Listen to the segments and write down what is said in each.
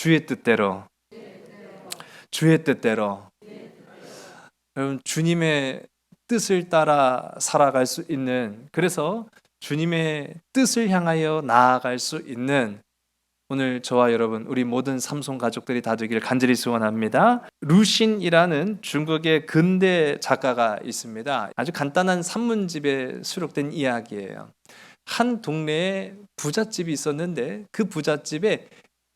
주의 뜻대로. 주의 뜻대로. 여러분, 주님의 뜻을 따라 살아갈 수 있는, 그래서 주님의 뜻을 향하여 나아갈 수 있는 오늘 저와 여러분, 우리 모든 삼손 가족들이 다 되기를 간절히 소원합니다. 루신이라는 중국의 근대 작가가 있습니다. 아주 간단한 산문집에 수록된 이야기예요. 한 동네에 부잣집이 있었는데 그 부잣집에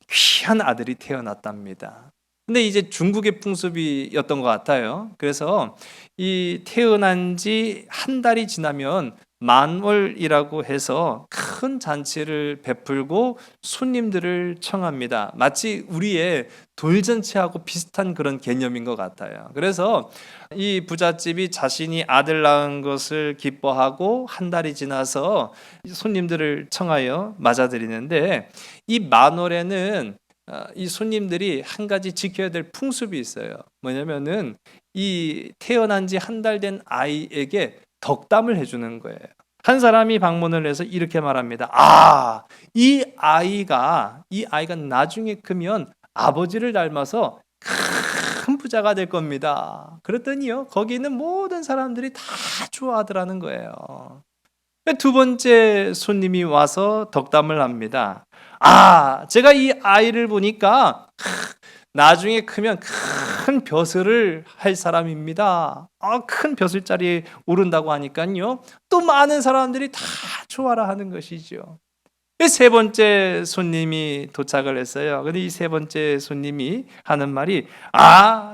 귀한 아들이 태어났답니다. 근데 이제 중국의 풍습이었던 것 같아요. 그래서 이 태어난 지 한 달이 지나면 만월이라고 해서 큰 잔치를 베풀고 손님들을 청합니다. 마치 우리의 돌잔치하고 비슷한 그런 개념인 것 같아요. 그래서 이 부잣집이 자신이 아들 낳은 것을 기뻐하고 한 달이 지나서 손님들을 청하여 맞아들이는데, 이 만월에는 이 손님들이 한 가지 지켜야 될 풍습이 있어요. 뭐냐면은 이 태어난 지 한 달 된 아이에게 덕담을 해주는 거예요. 한 사람이 방문을 해서 이렇게 말합니다. 이 아이가 나중에 크면 아버지를 닮아서 큰 부자가 될 겁니다. 그랬더니요, 거기 있는 모든 사람들이 다 좋아하더라는 거예요. 두 번째 손님이 와서 덕담을 합니다. 제가 이 아이를 보니까 나중에 크면 큰 벼슬을 할 사람입니다. 큰 벼슬자리에 오른다고 하니까요, 또 많은 사람들이 다 좋아라 하는 것이죠. 세 번째 손님이 도착을 했어요. 근데 이 세 번째 손님이 하는 말이,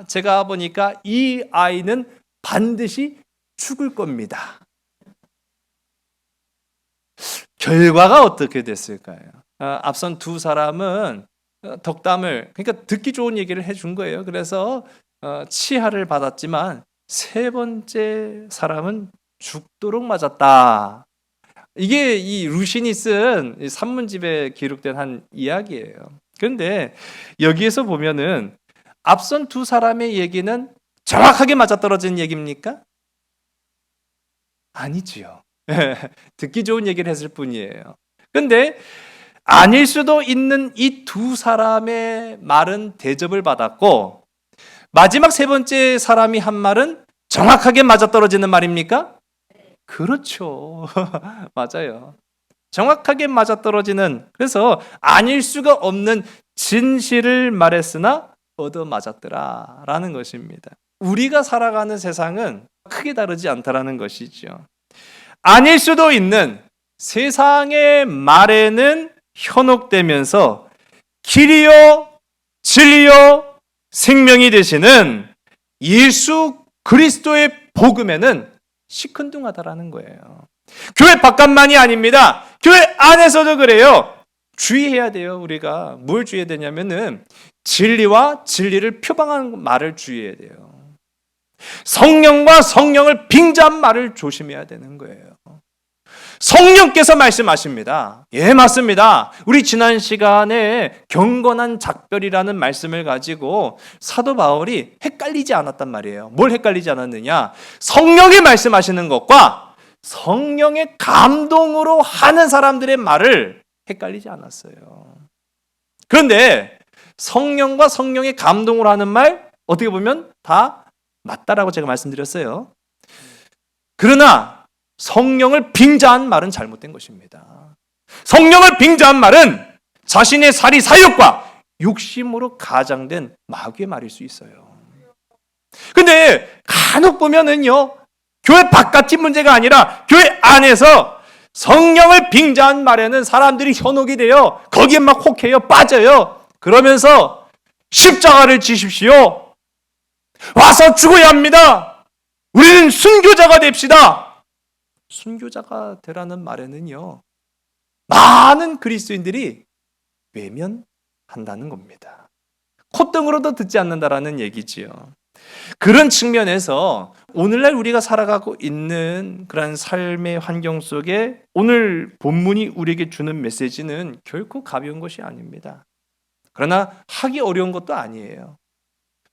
제가 보니까 이 아이는 반드시 죽을 겁니다. 결과가 어떻게 됐을까요? 앞선 두 사람은 덕담을, 그러니까 듣기 좋은 얘기를 해준 거예요. 그래서 치하를 받았지만 세 번째 사람은 죽도록 맞았다. 이게 이 루신이 쓴 산문집에 기록된 한 이야기예요. 그런데 여기에서 보면은 앞선 두 사람의 얘기는 정확하게 맞아떨어진 얘기입니까? 아니지요. 듣기 좋은 얘기를 했을 뿐이에요. 근데 아닐 수도 있는 이 두 사람의 말은 대접을 받았고, 마지막 세 번째 사람이 한 말은 정확하게 맞아떨어지는 말입니까? 그렇죠. 맞아요. 정확하게 맞아떨어지는, 그래서 아닐 수가 없는 진실을 말했으나 얻어 맞았더라 라는 것입니다. 우리가 살아가는 세상은 크게 다르지 않다라는 것이죠. 아닐 수도 있는 세상의 말에는 현혹되면서 길이요 진리요 생명이 되시는 예수 그리스도의 복음에는 시큰둥하다라는 거예요. 교회 바깥만이 아닙니다. 교회 안에서도 그래요. 주의해야 돼요. 우리가 뭘 주의해야 되냐면은 진리와 진리를 표방하는 말을 주의해야 돼요. 성령과 성령을 빙자한 말을 조심해야 되는 거예요. 성령께서 말씀하십니다. 예, 맞습니다. 우리 지난 시간에 경건한 작별이라는 말씀을 가지고 사도 바울이 헷갈리지 않았단 말이에요. 뭘 헷갈리지 않았느냐? 성령이 말씀하시는 것과 성령의 감동으로 하는 사람들의 말을 헷갈리지 않았어요. 그런데 성령과 성령의 감동으로 하는 말, 어떻게 보면 다 맞다라고 제가 말씀드렸어요. 그러나 성령을 빙자한 말은 잘못된 것입니다. 성령을 빙자한 말은 자신의 사리 사욕과 욕심으로 가장된 마귀의 말일 수 있어요. 근데 간혹 보면은요, 교회 바깥이 문제가 아니라 교회 안에서 성령을 빙자한 말에는 사람들이 현혹이 돼요. 거기에 막 혹해요. 빠져요. 그러면서 십자가를 지십시오. 와서 죽어야 합니다. 우리는 순교자가 됩시다. 순교자가 되라는 말에는요, 많은 그리스도인들이 외면한다는 겁니다. 콧등으로도 듣지 않는다라는 얘기지요. 그런 측면에서 오늘날 우리가 살아가고 있는 그런 삶의 환경 속에 오늘 본문이 우리에게 주는 메시지는 결코 가벼운 것이 아닙니다. 그러나 하기 어려운 것도 아니에요.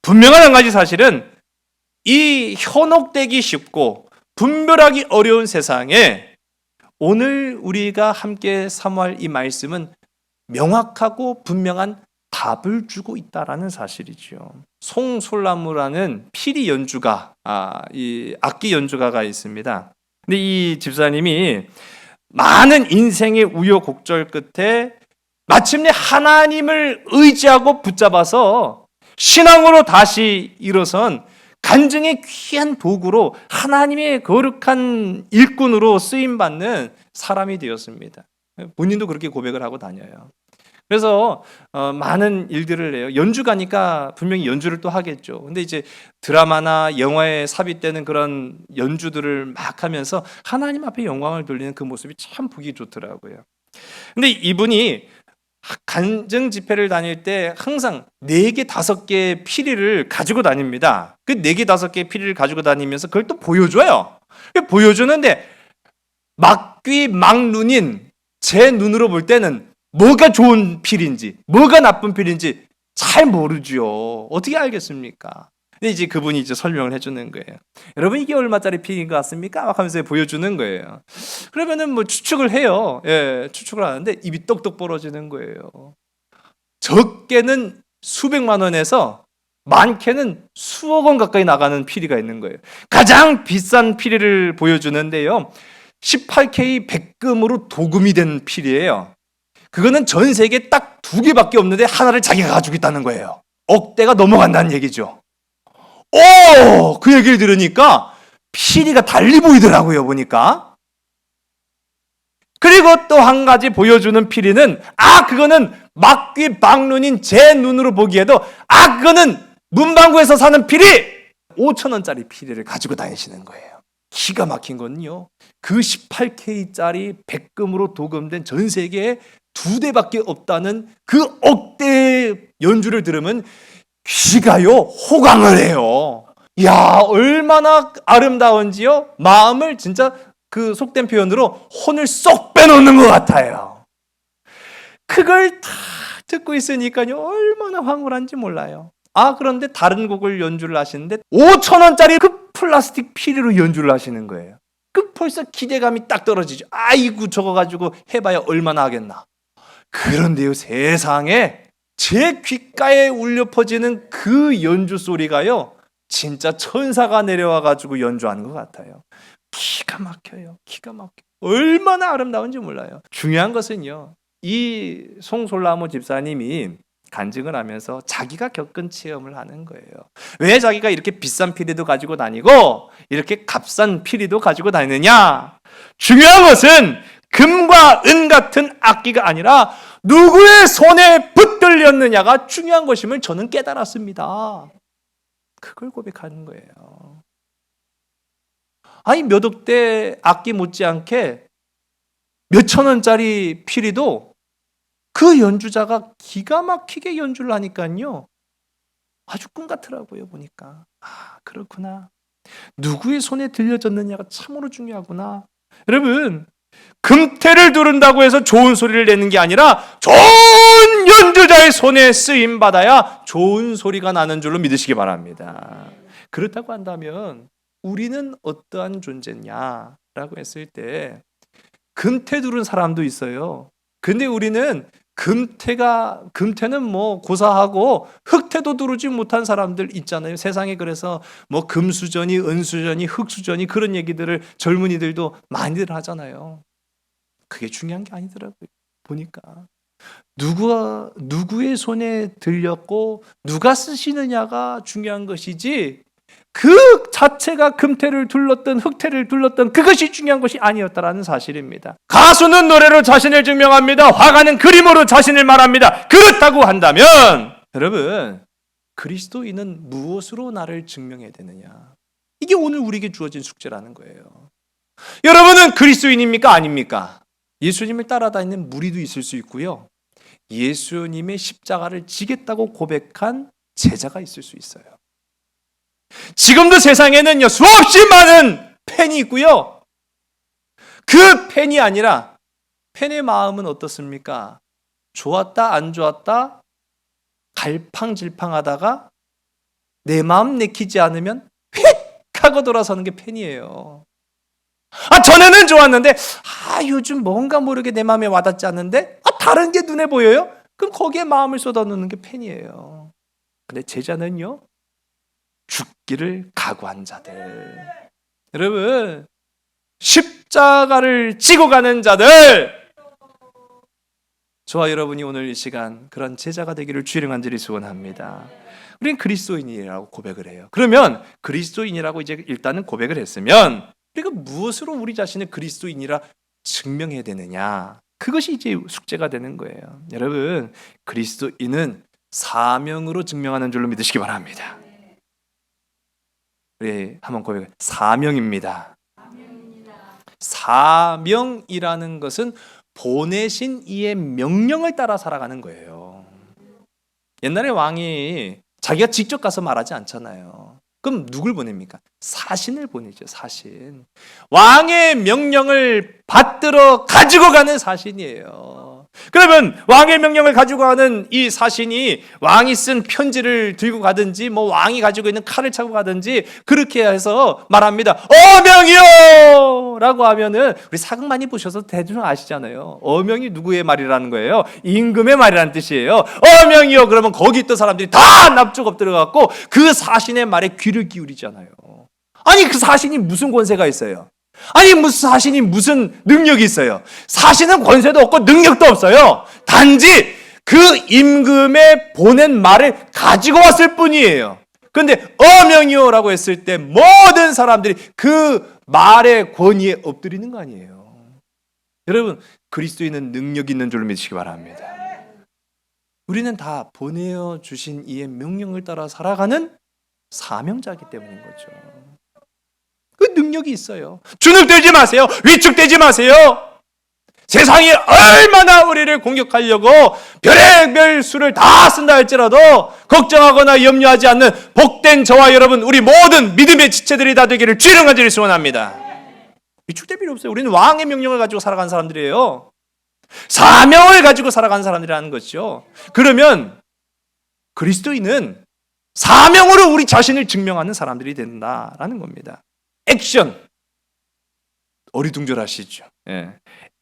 분명한 한 가지 사실은 이 현혹되기 쉽고 분별하기 어려운 세상에 오늘 우리가 함께 사모할 이 말씀은 명확하고 분명한 답을 주고 있다라는 사실이죠. 송솔나무라는 피리 연주가, 이 악기 연주가가 있습니다. 근데 이 집사님이 많은 인생의 우여곡절 끝에 마침내 하나님을 의지하고 붙잡아서 신앙으로 다시 일어선 간증의 귀한 도구로 하나님의 거룩한 일꾼으로 쓰임받는 사람이 되었습니다. 본인도 그렇게 고백을 하고 다녀요. 그래서 많은 일들을 해요. 연주가니까 분명히 연주를 또 하겠죠. 근데 이제 드라마나 영화에 삽입되는 그런 연주들을 막 하면서 하나님 앞에 영광을 돌리는 그 모습이 참 보기 좋더라고요. 근데 이분이 간증 집회를 다닐 때 항상 4개, 5개의 피리를 가지고 다닙니다. 그 4개, 5개의 피리를 가지고 다니면서 그걸 또 보여줘요. 보여주는데 막귀 막눈인 제 눈으로 볼 때는 뭐가 좋은 필인지 뭐가 나쁜 필인지 잘 모르죠. 어떻게 알겠습니까? 근데 이제 그분이 이제 설명을 해주는 거예요. 여러분 이게 얼마짜리 필인 것 같습니까? 막 하면서 보여주는 거예요. 그러면은 뭐 추측을 해요. 예, 추측을 하는데 입이 떡떡 벌어지는 거예요. 적게는 수백만 원에서 많게는 수억 원 가까이 나가는 피리가 있는 거예요. 가장 비싼 피리를 보여주는데요. 18K 백금으로 도금이 된 피리예요. 그거는 전 세계에 딱 2개밖에 없는데 하나를 자기가 가지고 있다는 거예요. 억대가 넘어간다는 얘기죠. 그 얘기를 들으니까 피리가 달리 보이더라고요, 보니까. 그리고 또 한 가지 보여주는 피리는, 그거는 막귀 막눈인 제 눈으로 보기에도, 그거는 문방구에서 사는 피리! 5,000원짜리 피리를 가지고 다니시는 거예요. 기가 막힌 건요, 그 18K짜리 백금으로 도금된 전 세계에 2대밖에 없다는 그 억대의 연주를 들으면 귀가요 호강을 해요. 야, 얼마나 아름다운지요. 마음을 진짜 그 속된 표현으로 혼을 쏙 빼놓는 것 같아요. 그걸 다 듣고 있으니까요 얼마나 황홀한지 몰라요. 그런데 다른 곡을 연주를 하시는데 5,000원짜리 그 플라스틱 피리로 연주를 하시는 거예요. 그 벌써 기대감이 딱 떨어지죠. 아이고 저거 가지고 해봐야 얼마나 하겠나. 그런데요 세상에 제 귓가에 울려 퍼지는 그 연주 소리가요 진짜 천사가 내려와 가지고 연주하는 것 같아요. 기가 막혀요. 기가 막혀. 얼마나 아름다운지 몰라요. 중요한 것은요, 이 송솔나무 집사님이 간증을 하면서 자기가 겪은 체험을 하는 거예요. 왜 자기가 이렇게 비싼 피리도 가지고 다니고 이렇게 값싼 피리도 가지고 다니느냐? 중요한 것은 금과 은 같은 악기가 아니라 누구의 손에 붙들렸느냐가 중요한 것임을 저는 깨달았습니다. 그걸 고백하는 거예요. 몇 억대 악기 못지않게 몇천 원짜리 피리도 그 연주자가 기가 막히게 연주를 하니까요 아주 꿈 같더라고요. 보니까 그렇구나. 누구의 손에 들려졌느냐가 참으로 중요하구나. 여러분, 금태를 두른다고 해서 좋은 소리를 내는 게 아니라 좋은 연주자의 손에 쓰임 받아야 좋은 소리가 나는 줄로 믿으시기 바랍니다. 그렇다고 한다면 우리는 어떠한 존재냐라고 했을 때 금태 두른 사람도 있어요. 근데 우리는 금태는 뭐 고사하고 흑태도 두르지 못한 사람들 있잖아요. 세상에. 그래서 뭐 금수저니 은수저니 흑수저니 그런 얘기들을 젊은이들도 많이들 하잖아요. 그게 중요한 게 아니더라고요. 보니까 누구의 손에 들렸고 누가 쓰시느냐가 중요한 것이지 그 자체가 금태를 둘렀던 흑태를 둘렀던 그것이 중요한 것이 아니었다라는 사실입니다. 가수는 노래로 자신을 증명합니다. 화가는 그림으로 자신을 말합니다. 그렇다고 한다면 여러분, 그리스도인은 무엇으로 나를 증명해야 되느냐? 이게 오늘 우리에게 주어진 숙제라는 거예요. 여러분은 그리스도인입니까? 아닙니까? 예수님을 따라다니는 무리도 있을 수 있고요, 예수님의 십자가를 지겠다고 고백한 제자가 있을 수 있어요. 지금도 세상에는요 수없이 많은 팬이 있고요, 그 팬이 아니라 팬의 마음은 어떻습니까? 좋았다 안 좋았다 갈팡질팡하다가 내 마음 내키지 않으면 휙 하고 돌아서는 게 팬이에요. 전에는 좋았는데 요즘 뭔가 모르게 내 마음에 와닿지 않는데 다른 게 눈에 보여요? 그럼 거기에 마음을 쏟아놓는 게 팬이에요. 근데 제자는요, 죽기를 각오한 자들. 여러분, 십자가를 지고 가는 자들. 저와 여러분이 오늘 이 시간 그런 제자가 되기를 주의 간절히 소원합니다. 우리는 그리스도인이라고 고백을 해요. 그러면 그리스도인이라고 이제 일단은 고백을 했으면 우리가 무엇으로 우리 자신을 그리스도인이라 증명해야 되느냐? 그것이 이제 숙제가 되는 거예요. 여러분, 그리스도인은 사명으로 증명하는 줄로 믿으시기 바랍니다. 우리 한번 고백해. 사명입니다. 사명이라는 것은 보내신 이의 명령을 따라 살아가는 거예요. 옛날에 왕이 자기가 직접 가서 말하지 않잖아요. 그럼 누굴 보냅니까? 사신을 보내죠. 사신. 왕의 명령을 받들어 가지고 가는 사신이에요. 그러면 왕의 명령을 가지고 가는 이 사신이 왕이 쓴 편지를 들고 가든지 뭐 왕이 가지고 있는 칼을 차고 가든지 그렇게 해서 말합니다. 어명이요! 라고 하면은 우리 사극 많이 보셔서 대충 아시잖아요. 어명이 누구의 말이라는 거예요? 임금의 말이라는 뜻이에요. 어명이요! 그러면 거기 있던 사람들이 다 납작 엎드려갖고 그 사신의 말에 귀를 기울이잖아요. 아니 그 사신이 무슨 권세가 있어요? 아니 무슨 사신이 무슨 능력이 있어요? 사신은 권세도 없고 능력도 없어요. 단지 그 임금의 보낸 말을 가지고 왔을 뿐이에요. 그런데 어명이요라고 했을 때 모든 사람들이 그 말의 권위에 엎드리는 거 아니에요. 여러분, 그리스도인은 능력 있는 줄로 믿으시기 바랍니다. 우리는 다 보내어 주신 이의 명령을 따라 살아가는 사명자이기 때문인 거죠. 그 능력이 있어요. 주눅들지 마세요. 위축되지 마세요. 세상이 얼마나 우리를 공격하려고 별의별 수를 다 쓴다 할지라도 걱정하거나 염려하지 않는 복된 저와 여러분, 우리 모든 믿음의 지체들이 다 되기를 주의 간절히 소원합니다. 위축될 필요 없어요. 우리는 왕의 명령을 가지고 살아가는 사람들이에요. 사명을 가지고 살아가는 사람들이라는 것이죠. 그러면 그리스도인은 사명으로 우리 자신을 증명하는 사람들이 된다라는 겁니다. 액션. 어리둥절하시죠. 예.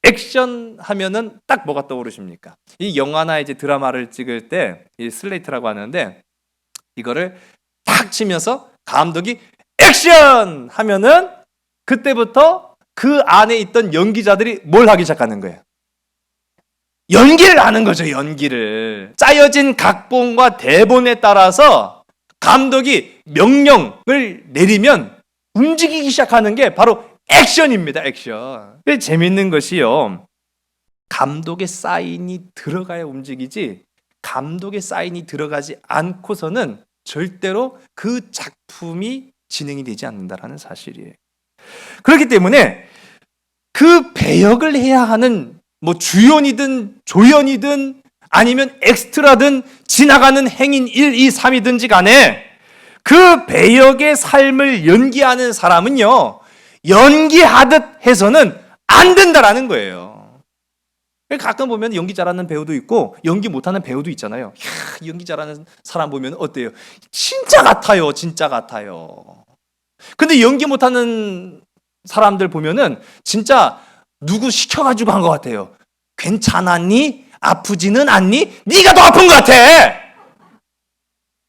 액션 하면은 딱 뭐가 떠오르십니까? 이 영화나 이제 드라마를 찍을 때 이 슬레이트라고 하는데 이거를 딱 치면서 감독이 액션 하면은 그때부터 그 안에 있던 연기자들이 뭘 하기 시작하는 거예요? 연기를 하는 거죠. 연기를. 짜여진 각본과 대본에 따라서 감독이 명령을 내리면 움직이기 시작하는 게 바로 액션입니다. 액션. 재밌는 것이요, 감독의 사인이 들어가야 움직이지 감독의 사인이 들어가지 않고서는 절대로 그 작품이 진행이 되지 않는다라는 사실이에요. 그렇기 때문에 그 배역을 해야 하는 뭐 주연이든 조연이든 아니면 엑스트라든 지나가는 행인 1, 2, 3이든지 간에 그 배역의 삶을 연기하는 사람은요, 연기하듯 해서는 안 된다라는 거예요. 가끔 보면 연기 잘하는 배우도 있고 연기 못하는 배우도 있잖아요. 이야, 연기 잘하는 사람 보면 어때요? 진짜 같아요. 진짜 같아요. 근데 연기 못하는 사람들 보면은 진짜 누구 시켜가지고 한 것 같아요. 괜찮았니? 아프지는 않니? 네가 더 아픈 것 같아.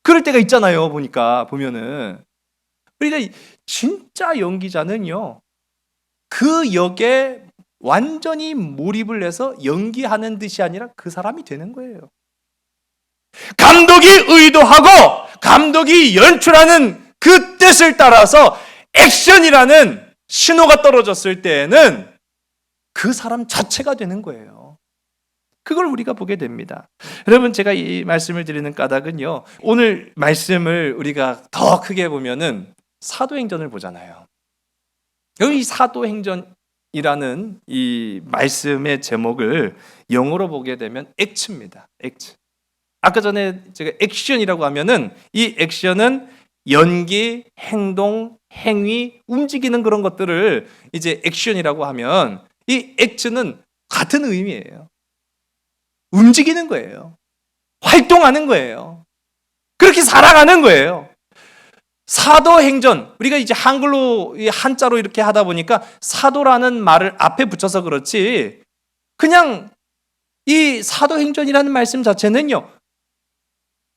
그럴 때가 있잖아요. 보면은 그러니까 진짜 연기자는요, 그 역에 완전히 몰입을 해서 연기하는 듯이 아니라 그 사람이 되는 거예요. 감독이 의도하고 감독이 연출하는 그 뜻을 따라서 액션이라는 신호가 떨어졌을 때에는 그 사람 자체가 되는 거예요. 그걸 우리가 보게 됩니다. 여러분, 제가 이 말씀을 드리는 까닭은요, 오늘 말씀을 우리가 더 크게 보면은 사도행전을 보잖아요. 여기 사도행전이라는 이 말씀의 제목을 영어로 보게 되면 액트입니다. 액트. 아까 전에 제가 액션이라고 하면은 이 액션은 연기, 행동, 행위, 움직이는 그런 것들을 이제 액션이라고 하면 이 액트는 같은 의미예요. 움직이는 거예요. 활동하는 거예요. 그렇게 살아가는 거예요. 사도행전, 우리가 이제 한글로 한자로 이렇게 하다 보니까 사도라는 말을 앞에 붙여서 그렇지 그냥 이 사도행전이라는 말씀 자체는요,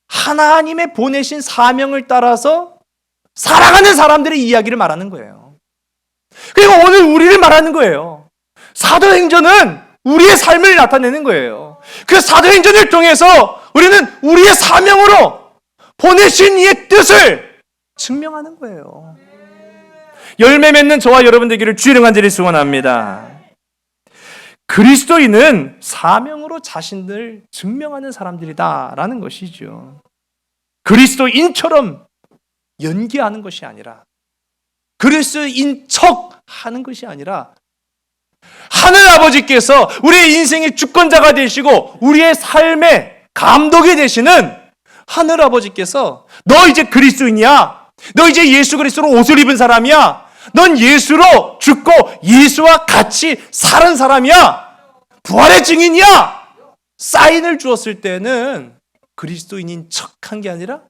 하나님의 보내신 사명을 따라서 살아가는 사람들의 이야기를 말하는 거예요. 그리고 오늘 우리를 말하는 거예요. 사도행전은 우리의 삶을 나타내는 거예요. 그 사도행전을 통해서 우리는 우리의 사명으로 보내신 이의 뜻을 증명하는 거예요. 열매 맺는 저와 여러분 되기를 주의 간절히 소원합니다. 그리스도인은 사명으로 자신을 증명하는 사람들이다라는 것이죠. 그리스도인처럼 연기하는 것이 아니라, 그리스도인 척 하는 것이 아니라, 하늘 아버지께서 우리의 인생의 주권자가 되시고 우리의 삶의 감독이 되시는 하늘 아버지께서 너 이제 그리스도인이야, 너 이제 예수 그리스도로 옷을 입은 사람이야, 넌 예수로 죽고 예수와 같이 사는 사람이야, 부활의 증인이야, 사인을 주었을 때는 그리스도인인 척한 게 아니라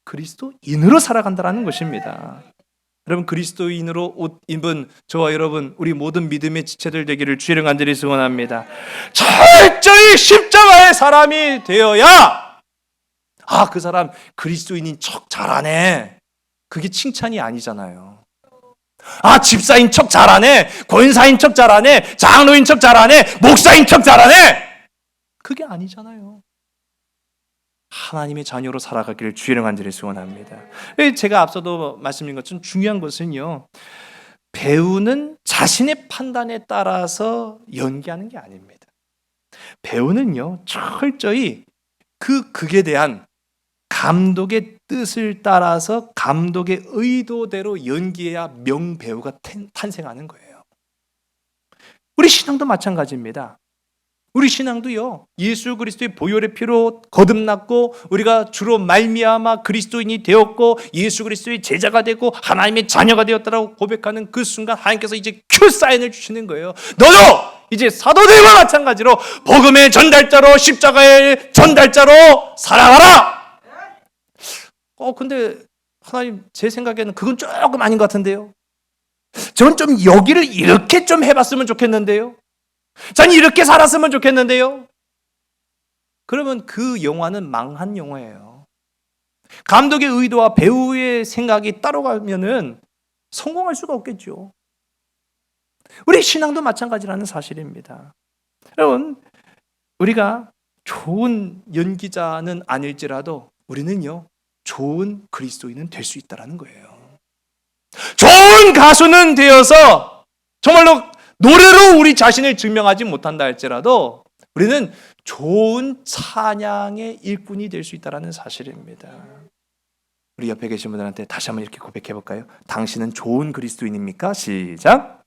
그리스도인으로 살아간다는 것입니다. 여러분, 그리스도인으로 옷 입은 저와 여러분, 우리 모든 믿음의 지체들 되기를 주의 간절히 소원합니다. 철저히 십자가의 사람이 되어야, 아, 그 사람 그리스도인인 척 잘하네, 그게 칭찬이 아니잖아요. 아, 집사인 척 잘하네, 권사인 척 잘하네, 장로인 척 잘하네, 목사인 척 잘하네, 그게 아니잖아요. 하나님의 자녀로 살아가기를 주의 간절히 소원합니다. 제가 앞서도 말씀드린 것처럼 중요한 것은요, 배우는 자신의 판단에 따라서 연기하는 게 아닙니다. 배우는요, 철저히 그 극에 대한 감독의 뜻을 따라서 감독의 의도대로 연기해야 명배우가 탄생하는 거예요. 우리 신앙도 마찬가지입니다. 우리 신앙도요, 예수 그리스도의 보혈의 피로 거듭났고 우리가 주로 말미암아 그리스도인이 되었고 예수 그리스도의 제자가 되고 하나님의 자녀가 되었다라고 고백하는 그 순간 하나님께서 이제 큐 사인을 주시는 거예요. 너도 이제 사도들과 마찬가지로 복음의 전달자로, 십자가의 전달자로 살아가라. 근데 하나님, 제 생각에는 그건 조금 아닌 것 같은데요. 저는 좀 여기를 이렇게 좀 해봤으면 좋겠는데요. 전 이렇게 살았으면 좋겠는데요. 그러면 그 영화는 망한 영화예요. 감독의 의도와 배우의 생각이 따로 가면은 성공할 수가 없겠죠. 우리 신앙도 마찬가지라는 사실입니다. 여러분, 우리가 좋은 연기자는 아닐지라도 우리는요, 좋은 그리스도인은 될 수 있다는 거예요. 좋은 가수는 되어서 정말로 노래로 우리 자신을 증명하지 못한다 할지라도 우리는 좋은 찬양의 일꾼이 될 수 있다는 사실입니다. 우리 옆에 계신 분들한테 다시 한번 이렇게 고백해 볼까요? 당신은 좋은 그리스도인입니까? 시작.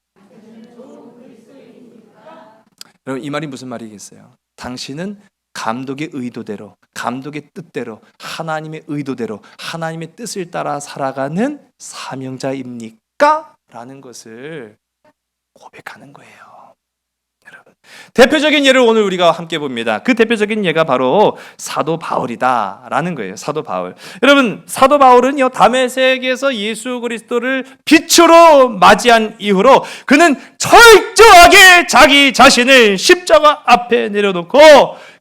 여러분, 이 말이 무슨 말이겠어요? 당신은 감독의 의도대로, 감독의 뜻대로, 하나님의 의도대로, 하나님의 뜻을 따라 살아가는 사명자입니까? 라는 것을 고백하는 거예요. 여러분, 대표적인 예를 오늘 우리가 함께 봅니다. 그 대표적인 예가 바로 사도 바울이다라는 거예요. 사도 바울. 여러분, 사도 바울은요, 다메섹에서 예수 그리스도를 빛으로 맞이한 이후로 그는 철저하게 자기 자신을 십자가 앞에 내려놓고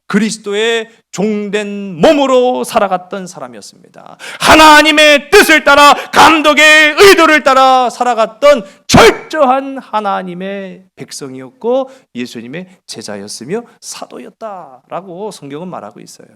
그리스도의 종된 몸으로 살아갔던 사람이었습니다. 하나님의 뜻을 따라, 감독의 의도를 따라 살아갔던 철저한 하나님의 백성이었고 예수님의 제자였으며 사도였다라고 성경은 말하고 있어요.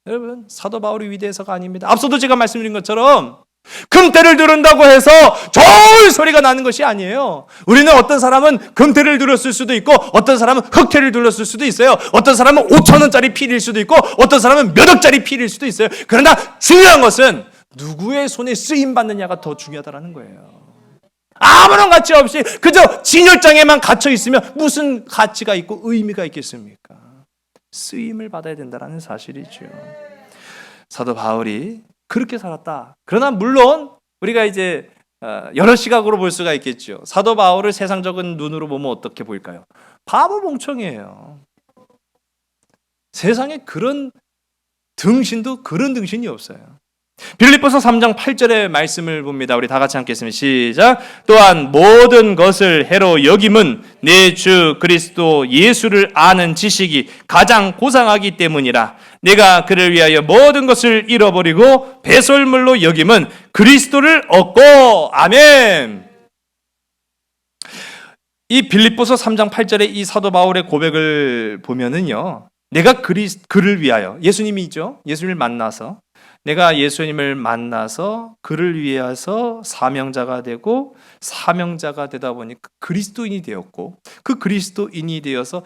여러분, 사도 바울이 위대해서가 아닙니다. 앞서도 제가 말씀드린 것처럼 금태를 두른다고 해서 좋은 소리가 나는 것이 아니에요. 우리는 어떤 사람은 금태를 둘렀을 수도 있고 어떤 사람은 흑태를 둘렀을 수도 있어요. 어떤 사람은 5,000원짜리 필일 수도 있고 어떤 사람은 몇 억짜리 필일 수도 있어요. 그러나 중요한 것은 누구의 손에 쓰임 받느냐가 더 중요하다는 거예요. 아무런 가치 없이 그저 진열장에만 갇혀 있으면 무슨 가치가 있고 의미가 있겠습니까? 쓰임을 받아야 된다는 사실이죠. 사도 바울이 그렇게 살았다. 그러나 물론 우리가 이제 여러 시각으로 볼 수가 있겠죠. 사도 바울을 세상적인 눈으로 보면 어떻게 보일까요? 바보 멍청이에요. 세상에 그런 등신도 그런 등신이 없어요. 빌립보서 3장 8절의 말씀을 봅니다. 우리 다 같이 함께 읽습니다. 시작. 또한 모든 것을 해로 여김은 내 주 그리스도 예수를 아는 지식이 가장 고상하기 때문이라. 내가 그를 위하여 모든 것을 잃어버리고 배설물로 여김은 그리스도를 얻고. 아멘. 이 빌립보서 3장 8절의 이 사도 바울의 고백을 보면은요, 내가 그를 위하여, 예수님이죠. 예수님을 만나서, 내가 예수님을 만나서 그를 위해서 사명자가 되고, 사명자가 되다 보니까 그리스도인이 되었고, 그 그리스도인이 되어서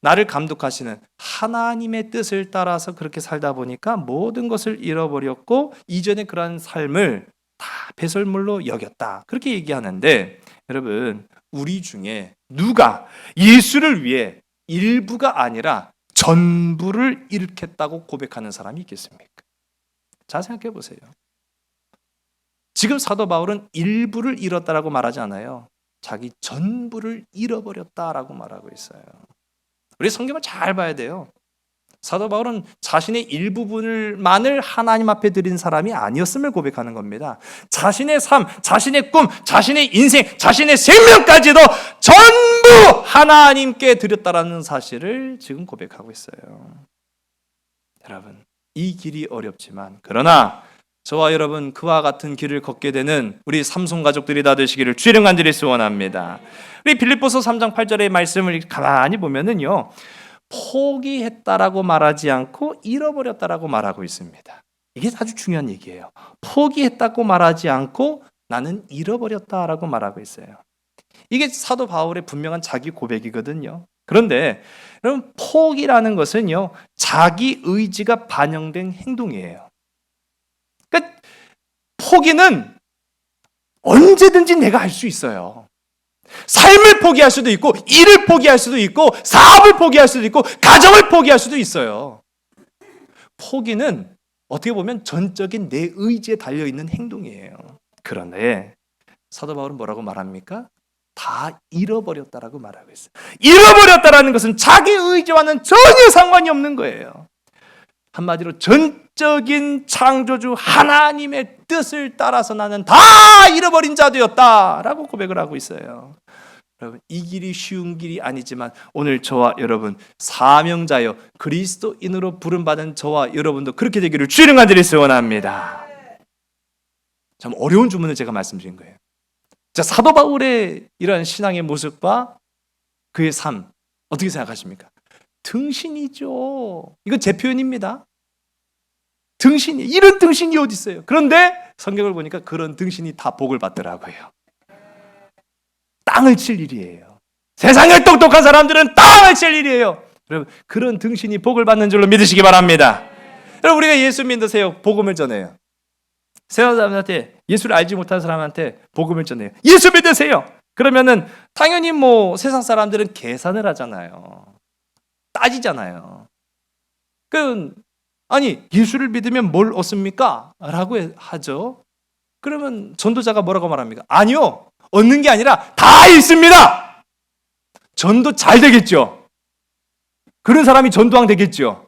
나를 감독하시는 하나님의 뜻을 따라서 그렇게 살다 보니까 모든 것을 잃어버렸고, 이전에 그러한 삶을 다 배설물로 여겼다. 그렇게 얘기하는데, 여러분, 우리 중에 누가 예수를 위해 일부가 아니라 전부를 잃겠다고 고백하는 사람이 있겠습니까? 잘 생각해 보세요. 지금 사도 바울은 일부를 잃었다라고 말하지 않아요. 자기 전부를 잃어버렸다라고 말하고 있어요. 우리 성경을 잘 봐야 돼요. 사도 바울은 자신의 일부분만을 하나님 앞에 드린 사람이 아니었음을 고백하는 겁니다. 자신의 삶, 자신의 꿈, 자신의 인생, 자신의 생명까지도 전부 하나님께 드렸다라는 사실을 지금 고백하고 있어요. 여러분, 이 길이 어렵지만, 그러나 저와 여러분 그와 같은 길을 걷게 되는 우리 삼손 가족들이 다 되시기를 주의 이름 간절히 소원합니다. 우리 빌립보서 3장 8절의 말씀을 가만히 보면은요, 포기했다라고 말하지 않고 잃어버렸다라고 말하고 있습니다. 이게 아주 중요한 얘기예요. 포기했다고 말하지 않고 나는 잃어버렸다라고 말하고 있어요. 이게 사도 바울의 분명한 자기 고백이거든요. 그런데 여러분, 포기라는 것은요, 자기 의지가 반영된 행동이에요. 그러니까 포기는 언제든지 내가 할 수 있어요. 삶을 포기할 수도 있고, 일을 포기할 수도 있고, 사업을 포기할 수도 있고, 가정을 포기할 수도 있어요. 포기는 어떻게 보면 전적인 내 의지에 달려있는 행동이에요. 그런데 사도 바울은 뭐라고 말합니까? 다 잃어버렸다라고 말하고 있어요. 잃어버렸다라는 것은 자기 의지와는 전혀 상관이 없는 거예요. 한마디로 전적인 창조주 하나님의 뜻을 따라서 나는 다 잃어버린 자 되었다라고 고백을 하고 있어요. 여러분, 이 길이 쉬운 길이 아니지만 오늘 저와 여러분 사명자여 그리스도인으로 부름받은 저와 여러분도 그렇게 되기를 주의 이름 간절히 소원합니다. 참 어려운 주문을 제가 말씀드린 거예요. 자, 사도 바울의 이런 신앙의 모습과 그의 삶 어떻게 생각하십니까? 등신이죠. 이건 제 표현입니다. 등신이, 이런 등신이 어디 있어요? 그런데 성경을 보니까 그런 등신이 다 복을 받더라고요. 땅을 칠 일이에요. 세상에 똑똑한 사람들은 땅을 칠 일이에요. 여러분, 그런 등신이 복을 받는 줄로 믿으시기 바랍니다. 여러분, 우리가 예수 믿으세요. 복음을 전해요. 세상 사람한테, 예수를 알지 못하는 사람한테 복음을 전해요. 예수 믿으세요. 그러면은 당연히 세상 사람들은 계산을 하잖아요. 따지잖아요. 아니, 예수를 믿으면 뭘 얻습니까? 라고 하죠. 그러면 전도자가 뭐라고 말합니까? 아니요, 얻는 게 아니라 다 있습니다. 전도 잘 되겠죠. 그런 사람이 전도왕 되겠죠.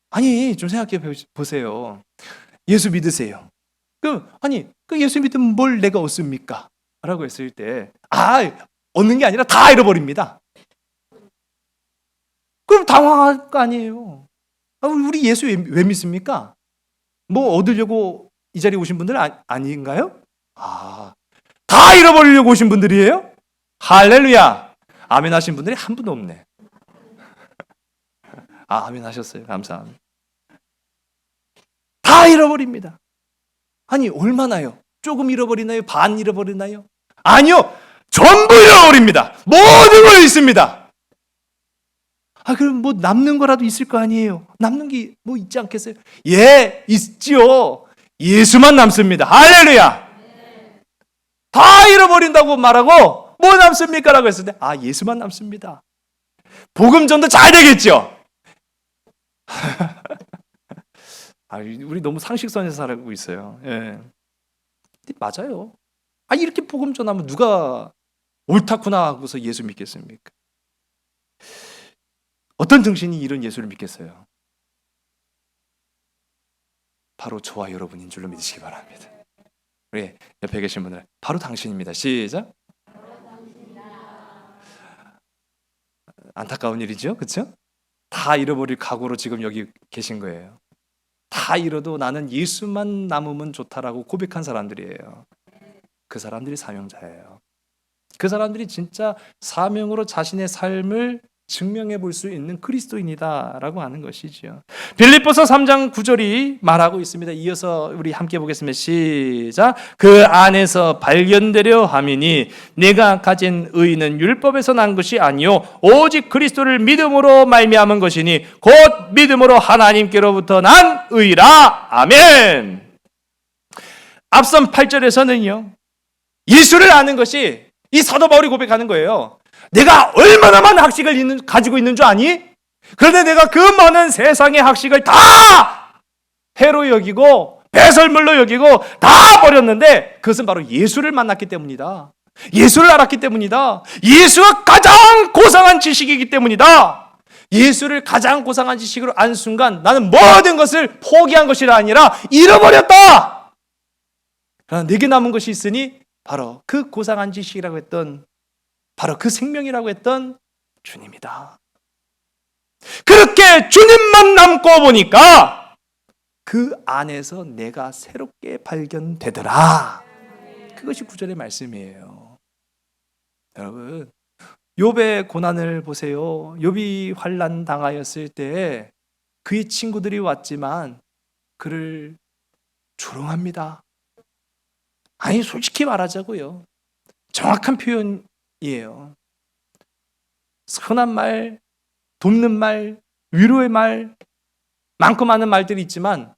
아니, 좀 생각해 보세요. 예수 믿으세요. 그 예수 믿으면 뭘 내가 얻습니까? 라고 했을 때, 얻는 게 아니라 다 잃어버립니다. 그럼 당황할 거 아니에요. 우리 예수 왜 믿습니까? 뭐 얻으려고 이 자리에 오신 분들 아닌가요? 다 잃어버리려고 오신 분들이에요? 할렐루야. 아멘 하신 분들이 한 분도 없네. 아멘 하셨어요. 감사합니다. 다 잃어버립니다. 아니, 얼마나요? 조금 잃어버리나요? 반 잃어버리나요? 아니요, 전부 잃어버립니다. 모든 걸 잃습니다. 그럼 남는 거라도 있을 거 아니에요? 남는 게 있지 않겠어요? 예, 있지요. 예수만 남습니다. 할렐루야. 다 잃어버린다고 말하고 뭐 남습니까? 라고 했을 때 예수만 남습니다. 복음 전도 잘 되겠죠? 우리 너무 상식선에서 살고 있어요. 예. 맞아요. 이렇게 복음 전하면 누가 옳다구나 하고서 예수 믿겠습니까? 어떤 등신이 이런 예수를 믿겠어요? 바로 저와 여러분인 줄로 믿으시기 바랍니다. 우리 옆에 계신 분들, 바로 당신입니다. 시작. 안타까운 일이죠, 그렇죠? 다 잃어버릴 각오로 지금 여기 계신 거예요. 다 잃어도 나는 예수만 남으면 좋다라고 고백한 사람들이에요. 그 사람들이 사명자예요. 그 사람들이 진짜 사명으로 자신의 삶을 증명해 볼 수 있는 그리스도인이다라고 하는 것이죠. 빌립보서 3장 9절이 말하고 있습니다. 이어서 우리 함께 보겠습니다. 시작. 그 안에서 발견되려 함이니 내가 가진 의는 율법에서 난 것이 아니요 오직 그리스도를 믿음으로 말미암은 것이니 곧 믿음으로 하나님께로부터 난 의라. 아멘. 앞선 8절에서는요, 예수를 아는 것이, 이 사도 바울이 고백하는 거예요. 내가 얼마나 많은 학식을 가지고 있는 줄 아니? 그런데 내가 그 많은 세상의 학식을 다 해로 여기고 배설물로 여기고 다 버렸는데 그것은 바로 예수를 만났기 때문이다. 예수를 알았기 때문이다. 예수가 가장 고상한 지식이기 때문이다. 예수를 가장 고상한 지식으로 안 순간 나는 모든 것을 포기한 것이 아니라 잃어버렸다. 그러나 내게 남은 것이 있으니 바로 그 고상한 지식이라고 했던, 바로 그 생명이라고 했던 주님이다. 그렇게 주님만 남고 보니까 그 안에서 내가 새롭게 발견되더라. 그것이 9절의 말씀이에요. 여러분, 욥의 고난을 보세요. 욥이 환난 당하였을 때 그의 친구들이 왔지만 그를 조롱합니다. 아니, 솔직히 말하자고요, 정확한 표현이에요. 선한 말, 돕는 말, 위로의 말, 많고 많은 말들이 있지만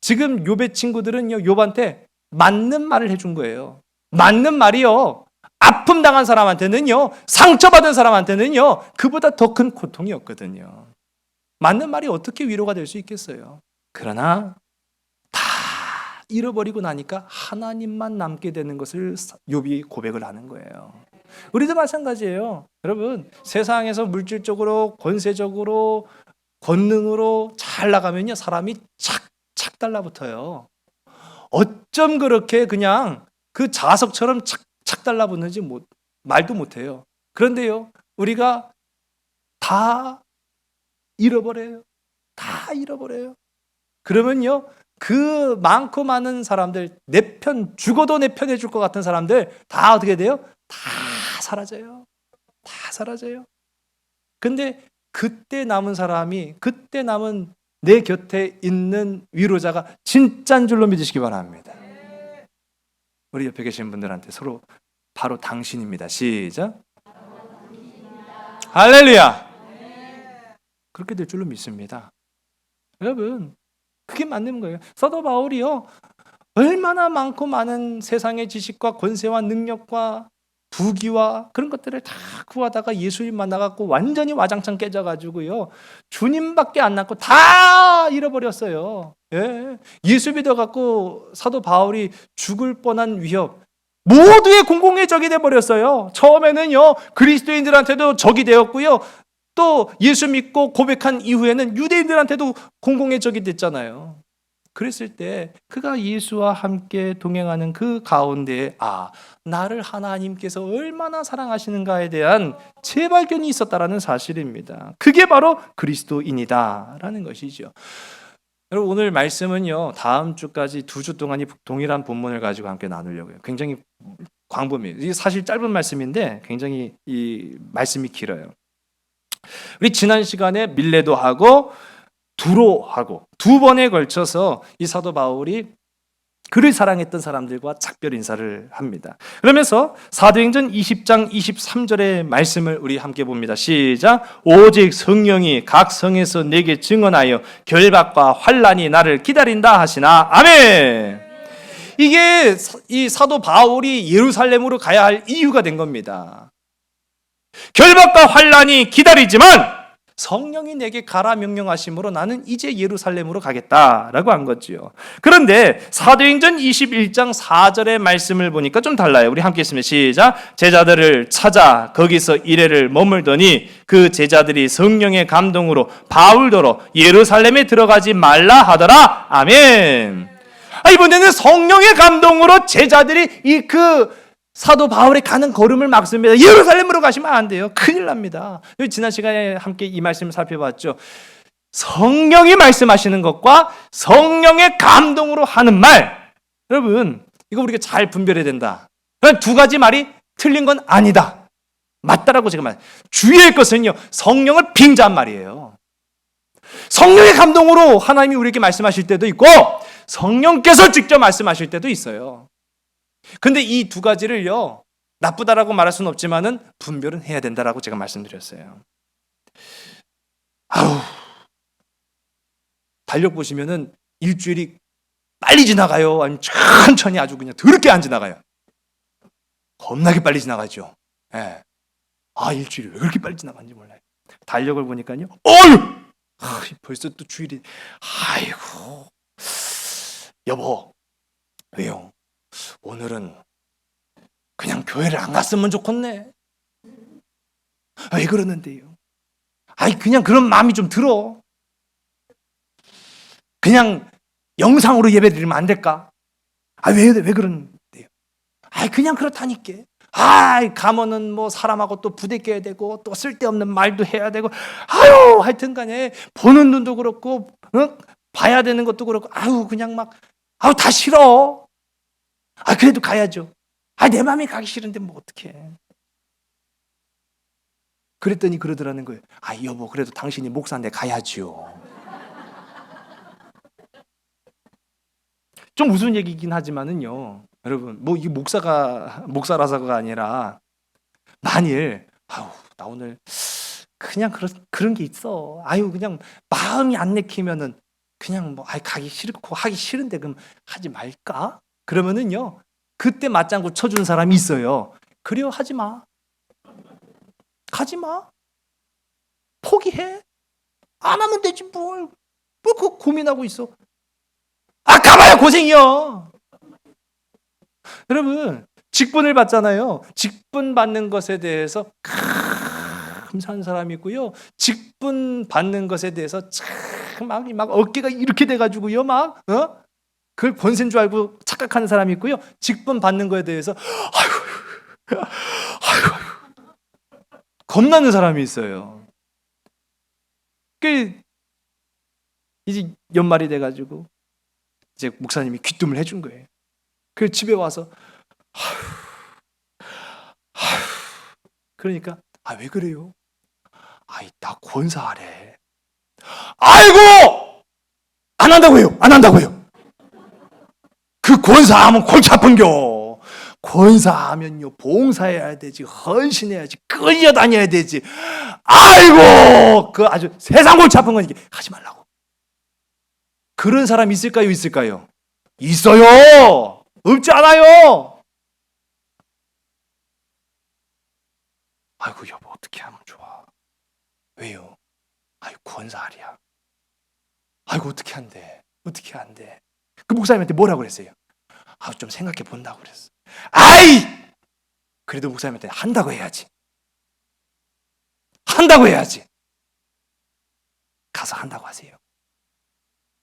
지금 욥의 친구들은요, 욥한테 맞는 말을 해준 거예요. 맞는 말이요, 아픔 당한 사람한테는요, 상처받은 사람한테는요, 그보다 더 큰 고통이었거든요. 맞는 말이 어떻게 위로가 될 수 있겠어요? 그러나 다 잃어버리고 나니까 하나님만 남게 되는 것을 욥이 고백을 하는 거예요. 우리도 마찬가지예요. 여러분, 세상에서 물질적으로, 권세적으로, 권능으로 잘 나가면요, 사람이 착 달라붙어요. 어쩜 그렇게 그냥 그 자석처럼 착 달라붙는지 말도 못해요. 그런데요, 우리가 다 잃어버려요. 다 잃어버려요. 그러면요, 그 많고 많은 사람들, 내 편, 죽어도 내 편 해줄 것 같은 사람들 다 어떻게 돼요? 다 사라져요. 다 사라져요. 근데 그때 남은 사람이, 그때 남은 내 곁에 있는 위로자가 진짜인 줄로 믿으시기 바랍니다. 우리 옆에 계신 분들한테 서로 바로 당신입니다. 시작. 할렐루야. 그렇게 될 줄로 믿습니다. 여러분, 그게 맞는 거예요. 사도 바울이요, 얼마나 많고 많은 세상의 지식과 권세와 능력과 부귀와 그런 것들을 다 구하다가 예수님 만나갖고 완전히 와장창 깨져가지고요, 주님밖에 안 남고 다 잃어버렸어요. 예. 예수 믿어갖고 사도 바울이 죽을 뻔한 위협, 모두의 공공의 적이 돼버렸어요. 처음에는요, 그리스도인들한테도 적이 되었고요, 또 예수 믿고 고백한 이후에는 유대인들한테도 공공의 적이 됐잖아요. 그랬을 때 그가 예수와 함께 동행하는 그 가운데에 나를 하나님께서 얼마나 사랑하시는가에 대한 재발견이 있었다라는 사실입니다. 그게 바로 그리스도인이다라는 것이죠. 여러분, 오늘 말씀은요, 다음 주까지 2주 동안이 동일한 본문을 가지고 함께 나누려고요. 굉장히 광범위해요. 이게 사실 짧은 말씀인데 굉장히 이 말씀이 길어요. 우리 지난 시간에 밀레도 하고 두로 하고 두 번에 걸쳐서 이 사도 바울이 그를 사랑했던 사람들과 작별 인사를 합니다. 그러면서 사도행전 20장 23절의 말씀을 우리 함께 봅니다. 시작. 오직 성령이 각 성에서 내게 증언하여 결박과 환난이 나를 기다린다 하시나. 아멘. 이게 이 사도 바울이 예루살렘으로 가야 할 이유가 된 겁니다. 결박과 환난이 기다리지만 성령이 내게 가라 명령하심으로 나는 이제 예루살렘으로 가겠다라고 한 거지요. 그런데 사도행전 21장 4절의 말씀을 보니까 좀 달라요. 우리 함께 읽습니다. 시작. 제자들을 찾아 거기서 이래를 머물더니 그 제자들이 성령의 감동으로 바울더러 예루살렘에 들어가지 말라 하더라. 아멘. 이번에는 성령의 감동으로 제자들이 그 사도 바울이 가는 걸음을 막습니다. 예루살렘으로 가시면 안 돼요. 큰일 납니다. 지난 시간에 함께 이 말씀을 살펴봤죠. 성령이 말씀하시는 것과 성령의 감동으로 하는 말, 여러분 이거 우리가 잘 분별해야 된다. 두 가지 말이 틀린 건 아니다. 맞다라고 제가 말. 주의할 것은요, 성령을 빙자한 말이에요. 성령의 감동으로 하나님이 우리에게 말씀하실 때도 있고 성령께서 직접 말씀하실 때도 있어요. 근데 이 두 가지를요, 나쁘다라고 말할 수는 없지만은 분별은 해야 된다라고 제가 말씀드렸어요. 달력 보시면은 일주일이 빨리 지나가요? 아니면 천천히 아주 그냥 더럽게 안 지나가요? 겁나게 빨리 지나가죠. 예. 일주일이 왜 그렇게 빨리 지나가는지 몰라요. 달력을 보니까요, 벌써 또 주일이, 아이고, 여보, 왜요? 오늘은 그냥 교회를 안 갔으면 좋겠네. 왜 그러는데요? 그냥 그런 마음이 좀 들어. 그냥 영상으로 예배 드리면 안 될까? 왜 그러는데요? 그냥 그렇다니까. 가면은 뭐 사람하고 또 부대껴야 되고 또 쓸데없는 말도 해야 되고, 하여튼 간에 보는 눈도 그렇고, 봐야 되는 것도 그렇고, 그냥 막, 다 싫어. 그래도 가야죠. 내 마음이 가기 싫은데 뭐 어떡해. 그랬더니 그러더라는 거예요. 여보, 그래도 당신이 목사인데 가야지요. 좀 무슨 얘기긴 하지만은요, 여러분, 뭐 이 목사라서가 아니라, 만일 나 오늘 그냥 그런 게 있어. 그냥 마음이 안 내키면은 그냥 뭐 가기 싫고 하기 싫은데 그럼 하지 말까? 그러면은요, 그때 맞장구 쳐주는 사람이 있어요. 그래요, 하지 마. 가지 마. 포기해. 안 하면 되지 뭘 그거 고민하고 있어. 가봐야 고생이요. 여러분, 직분을 받잖아요. 직분 받는 것에 대해서 감사한 사람이 있고요, 직분 받는 것에 대해서 막 어깨가 이렇게 돼가지고요, 그걸 권세인 줄 알고 착각하는 사람이 있고요, 직분 받는 거에 대해서 아이고 겁나는 사람이 있어요. 이제 연말이 돼가지고 이제 목사님이 귀뜸을 해준 거예요. 그래서 집에 와서 그러니까 왜 그래요? 나 권사하래. 아이고, 안 한다고요. 그 권사하면 골치 아픈겨. 권사하면요, 봉사해야 되지, 헌신해야지, 끌려다녀야 되지. 아이고, 그 아주 세상 골치 아픈 거니까 하지 말라고. 그런 사람 있을까요? 있어요. 없지 않아요. 여보, 어떻게 하면 좋아? 왜요? 권사하랴. 어떻게 한대? 그 목사님한테 뭐라고 그랬어요? 좀 생각해 본다고 그랬어. 그래도 목사님한테 한다고 해야지. 가서 한다고 하세요.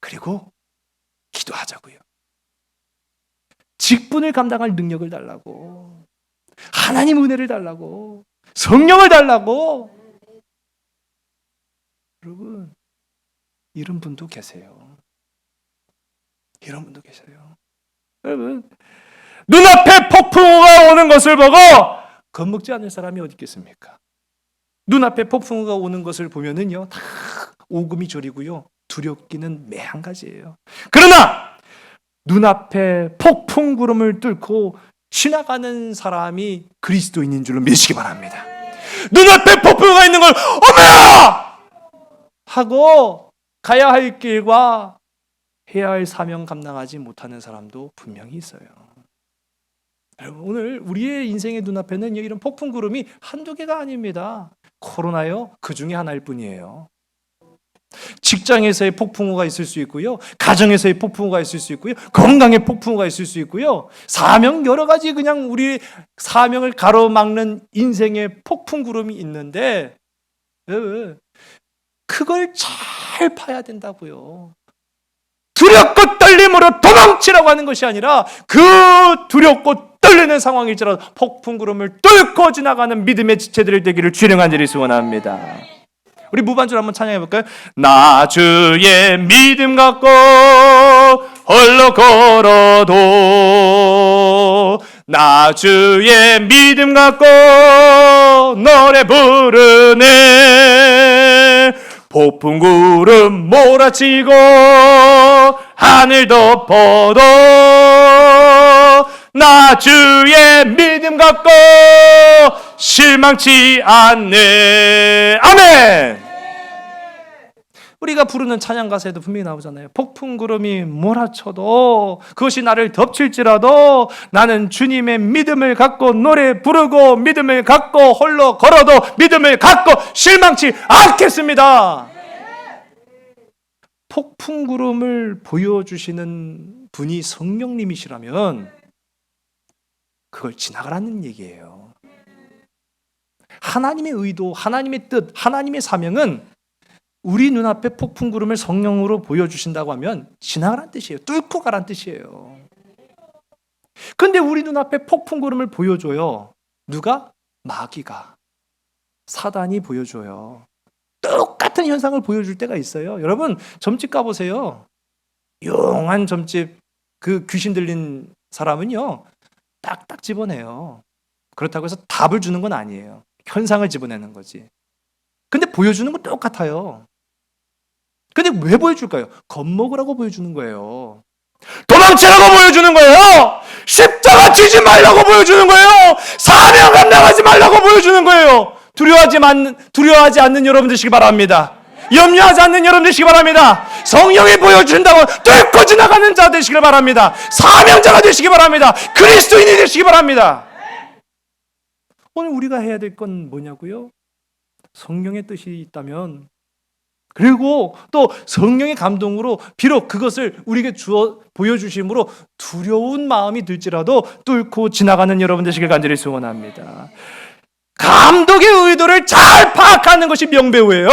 그리고 기도하자고요. 직분을 감당할 능력을 달라고, 하나님 은혜를 달라고, 성령을 달라고. 여러분, 이런 분도 계세요. 여러분, 눈앞에 폭풍우가 오는 것을 보고 겁먹지 않을 사람이 어디 있겠습니까? 눈앞에 폭풍우가 오는 것을 보면은요, 다 오금이 저리고요, 두렵기는 매 한 가지예요. 그러나 눈앞에 폭풍 구름을 뚫고 지나가는 사람이 그리스도인인 줄로 믿으시기 바랍니다. 눈앞에 폭풍우가 있는 걸 어머야! 하고 가야 할 길과 해야 할 사명 감당하지 못하는 사람도 분명히 있어요. 여러분, 오늘 우리의 인생의 눈앞에는 이런 폭풍 구름이 한두 개가 아닙니다. 코로나요? 그 중에 하나일 뿐이에요. 직장에서의 폭풍우가 있을 수 있고요. 가정에서의 폭풍우가 있을 수 있고요. 건강의 폭풍우가 있을 수 있고요. 사명 여러 가지 그냥 우리 사명을 가로막는 인생의 폭풍구름이 있는데 그걸 잘 파야 된다고요. 두렵고 떨림으로 도망치라고 하는 것이 아니라 그 두렵고 떨리는 상황일지라도 폭풍구름을 뚫고 지나가는 믿음의 지체들이 되기를 주의 간절히 소원합니다. 우리 무반주로 한번 찬양해 볼까요? 나 주의 믿음 갖고 홀로 걸어도 나 주의 믿음 갖고 노래 부르네. 폭풍구름 몰아치고 하늘 덮어도 나 주의 믿음 갖고 실망치 않네. 아멘. 우리가 부르는 찬양 가사에도 분명히 나오잖아요. 폭풍구름이 몰아쳐도 그것이 나를 덮칠지라도 나는 주님의 믿음을 갖고 노래 부르고 믿음을 갖고 홀로 걸어도 믿음을 갖고 실망치 않겠습니다. 폭풍구름을 보여주시는 분이 성령님이시라면 그걸 지나가라는 얘기예요. 하나님의 의도, 하나님의 뜻, 하나님의 사명은 우리 눈앞에 폭풍구름을 성령으로 보여주신다고 하면 지나가란 뜻이에요. 뚫고 가란 뜻이에요. 근데 우리 눈앞에 폭풍구름을 보여줘요. 누가? 마귀가. 사단이 보여줘요. 똑같은 현상을 보여줄 때가 있어요. 여러분 점집 가보세요. 용한 점집 그 귀신 들린 사람은요 딱딱 집어내요. 그렇다고 해서 답을 주는 건 아니에요. 현상을 집어내는 거지. 근데 보여주는 건 똑같아요. 근데 왜 보여줄까요? 겁먹으라고 보여주는 거예요. 도망치라고 보여주는 거예요. 십자가 지지 말라고 보여주는 거예요. 사명 감당하지 말라고 보여주는 거예요. 두려워하지 않는 여러분 되시기 바랍니다. 염려하지 않는 여러분 되시기 바랍니다. 성령이 보여준다고 뚫고 지나가는 자 되시기 바랍니다. 사명자가 되시기 바랍니다. 그리스도인이 되시기 바랍니다. 오늘 우리가 해야 될 건 뭐냐고요? 성령의 뜻이 있다면 그리고 또 성령의 감동으로 비록 그것을 우리에게 보여주심으로 두려운 마음이 들지라도 뚫고 지나가는 여러분 되시길 간절히 소원합니다. 감독의 의도를 잘 파악하는 것이 명배우예요.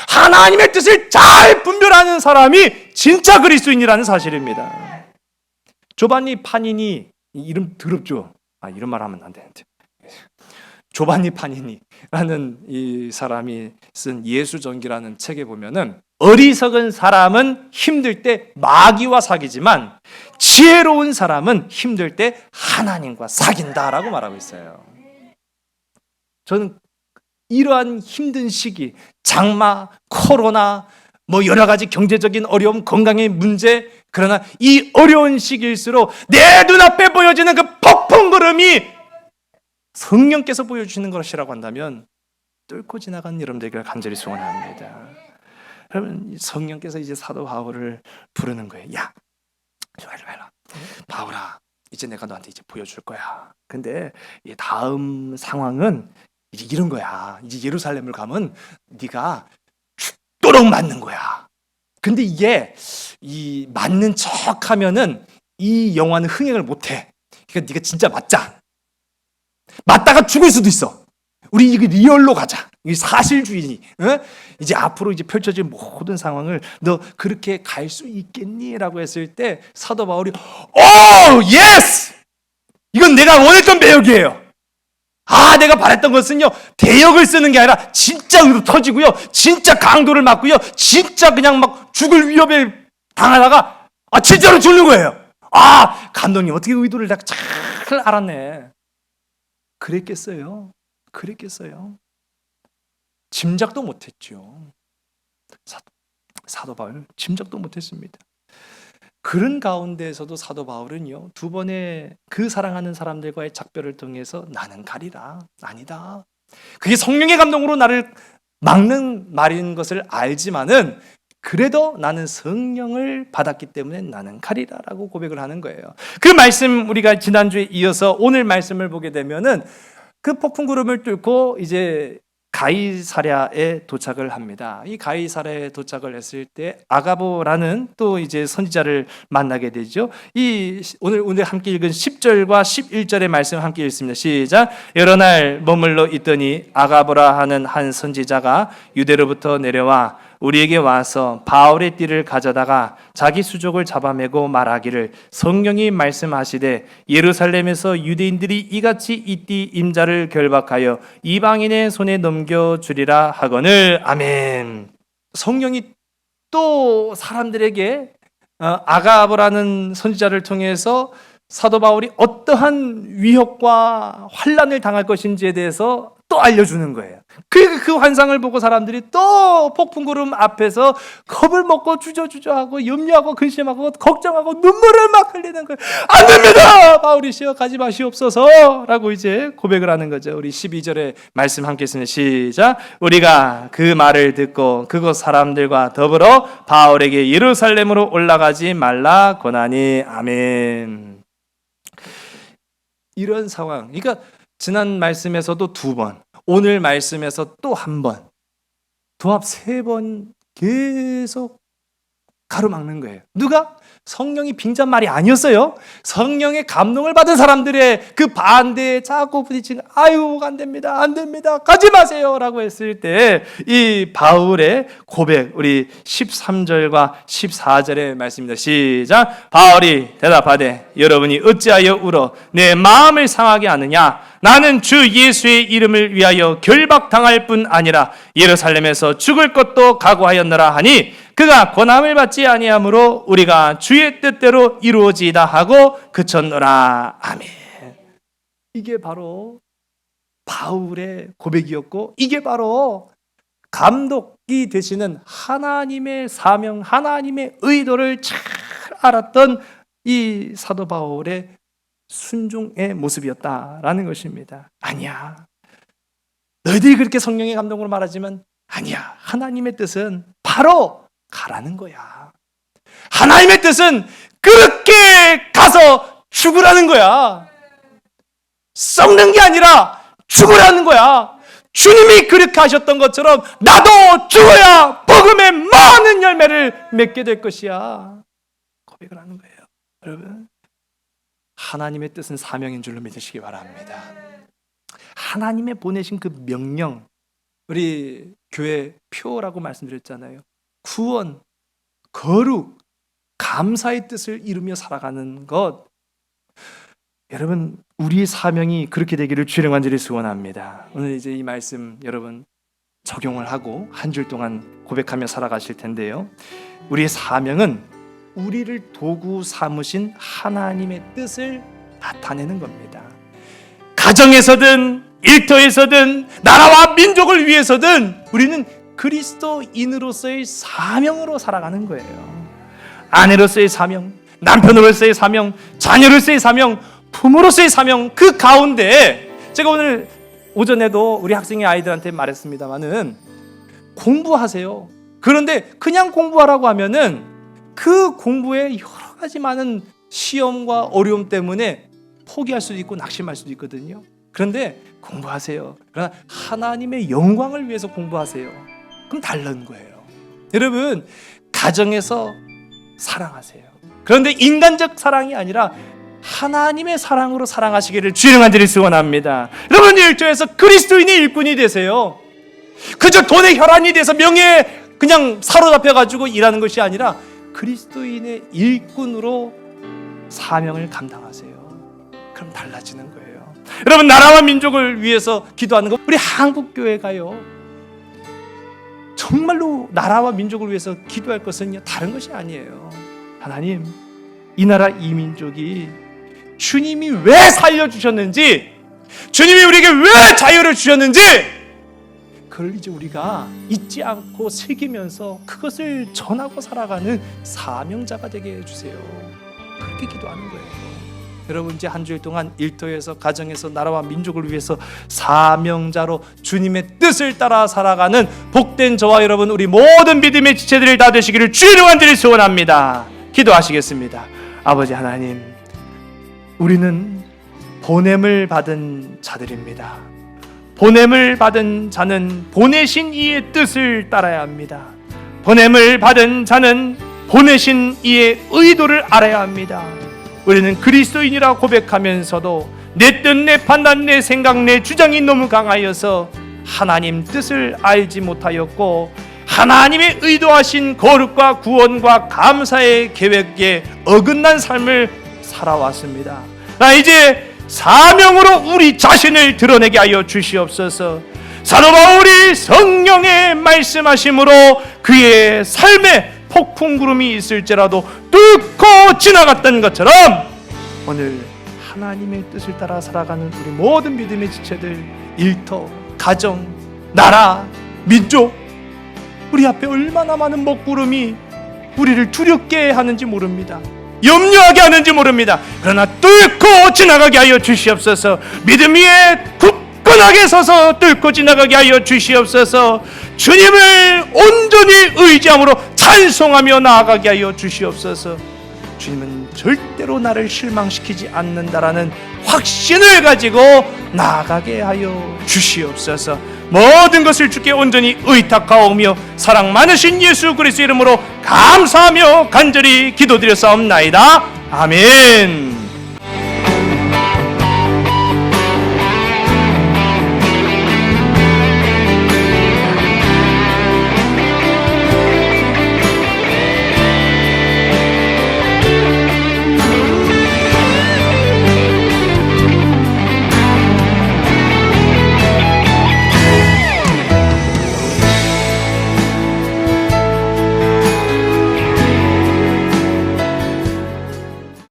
하나님의 뜻을 잘 분별하는 사람이 진짜 그리스도인이라는 사실입니다. 조반니 파니니, 이름 더럽죠? 이런 말 하면 안 되는데. 조반니 파니니라는 이 사람이 쓴 예수전기라는 책에 보면은 어리석은 사람은 힘들 때 마귀와 사귀지만 지혜로운 사람은 힘들 때 하나님과 사귄다라고 말하고 있어요. 저는 이러한 힘든 시기, 장마, 코로나, 여러 가지 경제적인 어려움, 건강의 문제, 그러나 이 어려운 시기일수록 내 눈앞에 보여지는 그 폭풍구름이 성령께서 보여주시는 것이라고 한다면 뚫고 지나간 여러분들에게 간절히 소원합니다. 여러분 성령께서 이제 사도 바울을 부르는 거예요. 야, 이리 와. 바울아, 이제 내가 너한테 이제 보여줄 거야. 근데 이 다음 상황은 이제 이런 거야. 이제 예루살렘을 가면 네가 죽도록 맞는 거야. 근데 이게 이 맞는 척하면은 이 영화는 흥행을 못해. 그러니까 네가 진짜 맞자. 맞다가 죽을 수도 있어. 우리 이거 리얼로 가자. 이 사실주의. 이제 앞으로 이제 펼쳐질 모든 상황을 너 그렇게 갈 수 있겠니? 라고 했을 때 사도 바울이 예스! 이건 내가 원했던 배역이에요. 내가 바랬던 것은요 대역을 쓰는 게 아니라 진짜 의도 터지고요, 진짜 강도를 맞고요, 진짜 그냥 막 죽을 위협에 당하다가 진짜로 죽는 거예요. 감독님 어떻게 의도를 잘 알았네. 그랬겠어요? 짐작도 못했죠. 사도 바울은 짐작도 못했습니다. 그런 가운데에서도 사도 바울은요 두 번의 그 사랑하는 사람들과의 작별을 통해서 나는 가리라, 아니다, 그게 성령의 감동으로 나를 막는 말인 것을 알지만은 그래도 나는 성령을 받았기 때문에 나는 가리라라고 고백을 하는 거예요. 그 말씀 우리가 지난주에 이어서 오늘 말씀을 보게 되면은 그 폭풍 구름을 뚫고 이제 가이사랴에 도착을 합니다. 이 가이사랴에 도착을 했을 때 아가보라는 또 이제 선지자를 만나게 되죠. 이 오늘 함께 읽은 10절과 11절의 말씀 함께 읽습니다. 시작. 여러 날 머물러 있더니 아가보라 하는 한 선지자가 유대로부터 내려와 우리에게 와서 바울의 띠를 가져다가 자기 수족을 잡아매고 말하기를 성령이 말씀하시되 예루살렘에서 유대인들이 이같이 이 띠 임자를 결박하여 이방인의 손에 넘겨주리라 하거늘. 아멘. 성령이 또 사람들에게 아가보라는 선지자를 통해서 사도 바울이 어떠한 위협과 환난을 당할 것인지에 대해서 또 알려주는 거예요. 그 환상을 보고 사람들이 또 폭풍구름 앞에서 겁을 먹고 주저주저하고 염려하고 근심하고 걱정하고 눈물을 막 흘리는 거예요. 안 됩니다! 바울이시여 가지 마시옵소서 라고 이제 고백을 하는 거죠. 우리 12절의 말씀 함께 읽습니다. 시작. 우리가 그 말을 듣고 그곳 사람들과 더불어 바울에게 예루살렘으로 올라가지 말라 권하니. 아멘. 이런 상황, 그러니까 지난 말씀에서도 2번, 오늘 말씀에서 또 1번, 도합 3번 계속 가로막는 거예요. 누가? 성령이 빙잔말이 아니었어요. 성령의 감동을 받은 사람들의 그 반대에 자꾸 부딪히는, 아유 안 됩니다, 안 됩니다, 가지 마세요 라고 했을 때 이 바울의 고백, 우리 13절과 14절의 말씀입니다. 시작. 바울이 대답하되 여러분이 어찌하여 울어 내 마음을 상하게 하느냐. 나는 주 예수의 이름을 위하여 결박당할 뿐 아니라 예루살렘에서 죽을 것도 각오하였노라 하니 그가 권함을 받지 아니하므로 우리가 주의 뜻대로 이루어지이다 하고 그쳤노라. 아멘. 이게 바로 바울의 고백이었고, 이게 바로 감독이 되시는 하나님의 사명, 하나님의 의도를 잘 알았던 이 사도 바울의 순종의 모습이었다라는 것입니다. 아니야, 너희들이 그렇게 성령의 감동으로 말하지만 아니야, 하나님의 뜻은 바로 가라는 거야. 하나님의 뜻은 그렇게 가서 죽으라는 거야. 썩는 게 아니라 죽으라는 거야. 주님이 그렇게 하셨던 것처럼 나도 죽어야 복음의 많은 열매를 맺게 될 것이야. 고백을 하는 거예요. 여러분, 하나님의 뜻은 사명인 줄로 믿으시기 바랍니다. 하나님의 보내신 그 명령, 우리 교회 표라고 말씀드렸잖아요. 구원, 거룩, 감사의 뜻을 이루며 살아가는 것. 여러분, 우리의 사명이 그렇게 되기를 주의 간절히 소원합니다. 오늘 이제 이 말씀 여러분 적용을 하고 한 줄 동안 고백하며 살아가실 텐데요. 우리의 사명은 우리를 도구 삼으신 하나님의 뜻을 나타내는 겁니다. 가정에서든 일터에서든 나라와 민족을 위해서든 우리는 그리스도인으로서의 사명으로 살아가는 거예요. 아내로서의 사명, 남편으로서의 사명, 자녀로서의 사명, 부모로서의 사명, 그 가운데 제가 오늘 오전에도 우리 학생의 아이들한테 말했습니다마는 공부하세요. 그런데 그냥 공부하라고 하면은 그 공부에 여러 가지 많은 시험과 어려움 때문에 포기할 수도 있고 낙심할 수도 있거든요. 그런데 공부하세요. 그러나 하나님의 영광을 위해서 공부하세요. 그럼 다른 거예요. 여러분, 가정에서 사랑하세요. 그런데 인간적 사랑이 아니라 하나님의 사랑으로 사랑하시기를 주의 간절히 소원합니다. 여러분, 일조에서 그리스도인의 일꾼이 되세요. 그저 돈의 혈안이 돼서 명예에 그냥 사로잡혀가지고 일하는 것이 아니라 그리스도인의 일꾼으로 사명을 감당하세요. 그럼 달라지는 거예요. 여러분, 나라와 민족을 위해서 기도하는 거, 우리 한국교회가요, 정말로 나라와 민족을 위해서 기도할 것은 다른 것이 아니에요. 하나님, 이 나라 이 민족이 주님이 왜 살려주셨는지, 주님이 우리에게 왜 자유를 주셨는지, 그걸 이제 우리가 잊지 않고 새기면서 그것을 전하고 살아가는 사명자가 되게 해주세요. 그렇게 기도하는 거예요. 여러분, 이제 한 주일 동안 일터에서, 가정에서, 나라와 민족을 위해서 사명자로 주님의 뜻을 따라 살아가는 복된 저와 여러분, 우리 모든 믿음의 지체들이 다 되시기를 주의 간절히 소원합니다. 기도하시겠습니다. 아버지 하나님, 우리는 보냄을 받은 자들입니다. 보냄을 받은 자는 보내신 이의 뜻을 따라야 합니다. 보냄을 받은 자는 보내신 이의 의도를 알아야 합니다. 우리는 그리스도인이라 고백하면서도 내 뜻, 내 판단, 내 생각, 내 주장이 너무 강하여서 하나님 뜻을 알지 못하였고 하나님의 의도하신 거룩과 구원과 감사의 계획에 어긋난 삶을 살아왔습니다. 나 이제 사명으로 우리 자신을 드러내게 하여 주시옵소서. 사도 바울이 성령의 말씀하심으로 그의 삶에 폭풍구름이 있을지라도 뚫고 지나갔던 것처럼 오늘 하나님의 뜻을 따라 살아가는 우리 모든 믿음의 지체들, 일터, 가정, 나라, 민족, 우리 앞에 얼마나 많은 먹구름이 우리를 두렵게 하는지 모릅니다. 염려하게 하는지 모릅니다. 그러나 뚫고 지나가게 하여 주시옵소서. 믿음 위에 굳건하게 서서 뚫고 지나가게 하여 주시옵소서. 주님을 온전히 의지함으로 찬송하며 나아가게 하여 주시옵소서. 주님은 절대로 나를 실망시키지 않는다라는 확신을 가지고 나아가게 하여 주시옵소서. 모든 것을 주께 온전히 의탁하오며 사랑 많으신 예수 그리스도의 이름으로 감사하며 간절히 기도드렸사옵나이다. 아멘.